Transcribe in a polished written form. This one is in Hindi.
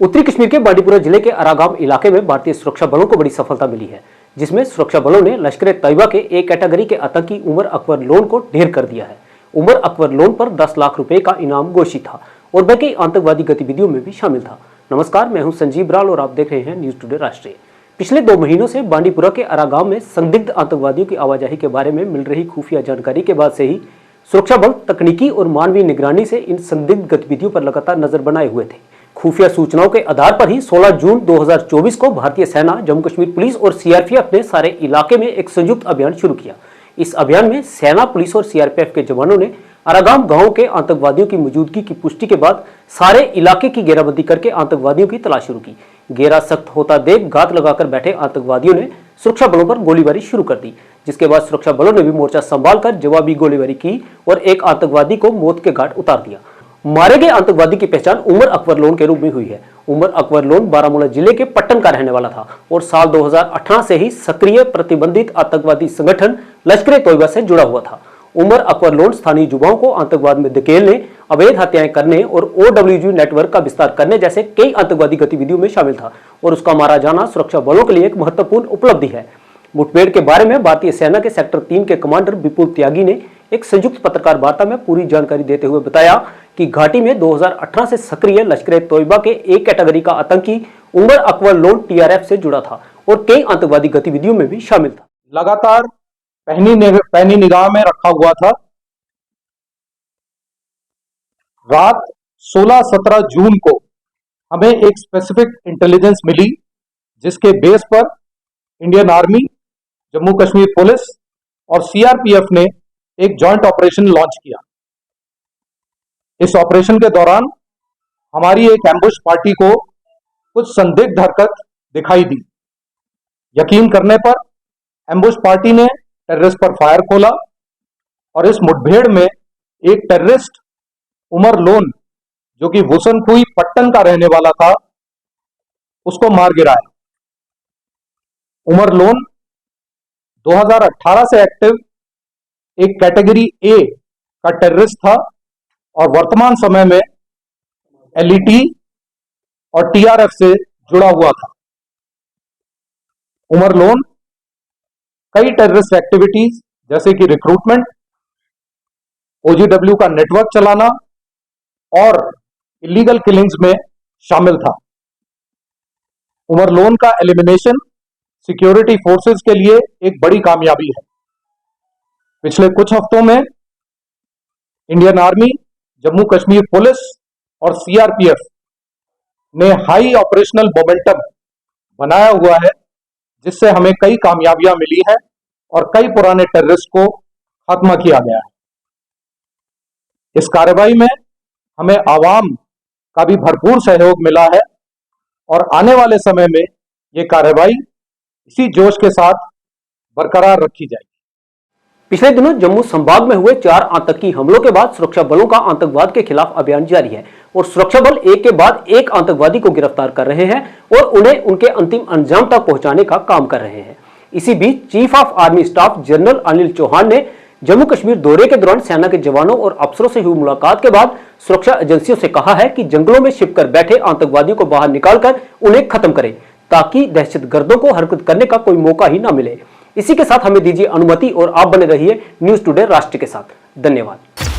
उत्तरी कश्मीर के बांडीपुरा जिले के अरागाम इलाके में भारतीय सुरक्षा बलों को बड़ी सफलता मिली है, जिसमें सुरक्षा बलों ने लश्कर तैयबा के एक कैटेगरी के आतंकी उमर अकबर लोन को ढेर कर दिया है। उमर अकबर लोन पर 10 लाख रुपए का इनाम घोषित था और वह कई आतंकवादी गतिविधियों में भी शामिल था। नमस्कार, मैं हूं संजीव ब्राल और आप देख रहे हैं न्यूज टुडे राष्ट्रीय। पिछले 2 महीनों से बांडीपुरा के अरागाम में संदिग्ध आतंकवादियों की आवाजाही के बारे में मिल रही खुफिया जानकारी के बाद से ही सुरक्षा बल तकनीकी और मानवीय निगरानी से इन संदिग्ध गतिविधियों पर लगातार नजर बनाए हुए थे। खुफिया सूचनाओं के आधार पर ही 16 जून 2024 को भारतीय सेना, जम्मू कश्मीर पुलिस और सीआरपीएफ ने सारे इलाके में एक संयुक्त अभियान शुरू किया। इस अभियान में सेना, पुलिस और सीआरपीएफ के जवानों ने अरागाम गांव के आतंकवादियों की मौजूदगी की पुष्टि के बाद सारे इलाके की घेराबंदी करके आतंकवादियों की तलाश शुरू की। घेरा सख्त होता देख घात लगाकर बैठे आतंकवादियों ने सुरक्षा बलों पर गोलीबारी शुरू कर दी, जिसके बाद सुरक्षा बलों ने भी मोर्चा संभालकर जवाबी गोलीबारी की और एक आतंकवादी को मौत के घाट उतार दिया। मारे गए आतंकवादी की पहचान उमर अकबर लोन के रूप में हुई है। उमर अकबर लोन बारामूला जिले के पट्टन का रहने वाला था और साल 2018 से ही सक्रिय प्रतिबंधित आतंकवादी संगठन लश्कर तैयबा से जुड़ा हुआ था। उमर अकबर लोन स्थानीय युवाओं को आतंकवाद में धकेलने, अवैध हत्याएं करने और OWG नेटवर्क का विस्तार करने जैसे कई आतंकवादी गतिविधियों में शामिल था और उसका मारा जाना सुरक्षा बलों के लिए एक महत्वपूर्ण उपलब्धि है। मुठभेड़ के बारे में भारतीय सेना के सेक्टर 3 के कमांडर विपुल त्यागी ने एक संयुक्त पत्रकार वार्ता में पूरी जानकारी देते हुए बताया कि घाटी में 2018 से सक्रिय लश्कर तैयबा के एक कैटेगरी का आतंकी उमर अकबर लोन TRF से जुड़ा था और कई आतंकवादी गतिविधियों में भी शामिल था। लगातार पैनी निगाह में रखा हुआ था। रात 16-17 जून को हमें एक स्पेसिफिक इंटेलिजेंस मिली, जिसके बेस पर Indian army, Jammu Kashmir police और सीआरपीएफ ने एक जॉइंट ऑपरेशन लॉन्च किया। इस ऑपरेशन के दौरान हमारी एक एम्बुश पार्टी को कुछ संदिग्ध हरकत दिखाई दी। यकीन करने पर एम्बुश पार्टी ने टेररिस्ट पर फायर खोला और इस मुठभेड़ में एक टेररिस्ट उमर लोन, जो कि वुसनखुई पट्टन का रहने वाला था, उसको मार गिराया। उमर लोन 2018 से एक्टिव एक कैटेगरी ए का टेररिस्ट था और वर्तमान समय में LET और TRF से जुड़ा हुआ था। उमर लोन कई टेररिस्ट एक्टिविटीज जैसे कि रिक्रूटमेंट, OGW का नेटवर्क चलाना और इलीगल किलिंग्स में शामिल था। उमर लोन का एलिमिनेशन सिक्योरिटी फोर्सेस के लिए एक बड़ी कामयाबी है। पिछले कुछ हफ्तों में Indian army, Jammu Kashmir police और सीआरपीएफ ने हाई ऑपरेशनल मोमेंटम बनाया हुआ है, जिससे हमें कई कामयाबियां मिली हैं और कई पुराने टेररिस्ट को खत्म किया गया है। इस कार्रवाई में हमें आवाम का भी भरपूर सहयोग मिला है और आने वाले समय में ये कार्रवाई इसी जोश के साथ बरकरार रखी जाएगी। पिछले दिनों जम्मू संभाग में हुए 4 आतंकी हमलों के बाद सुरक्षा बलों का आतंकवाद के खिलाफ अभियान जारी है और सुरक्षा बल एक के बाद एक आतंकवादी को गिरफ्तार कर रहे हैं और उन्हें उनके अंतिम अंजाम तक पहुंचाने का काम कर रहे हैं। इसी बीच chief of army staff general Anil Chauhan ने जम्मू कश्मीर दौरे के दौरान सेना के जवानों और अफसरों से हुई मुलाकात के बाद सुरक्षा एजेंसियों से कहा है कि जंगलों में छिपकर बैठे आतंकवादियों को बाहर निकालकर उन्हें खत्म करें, ताकि दहशतगर्दों को हरकत करने का कोई मौका ही ना मिले। इसी के साथ हमें दीजिए अनुमति और आप बने रहिए न्यूज टुडे राष्ट्र के साथ। धन्यवाद।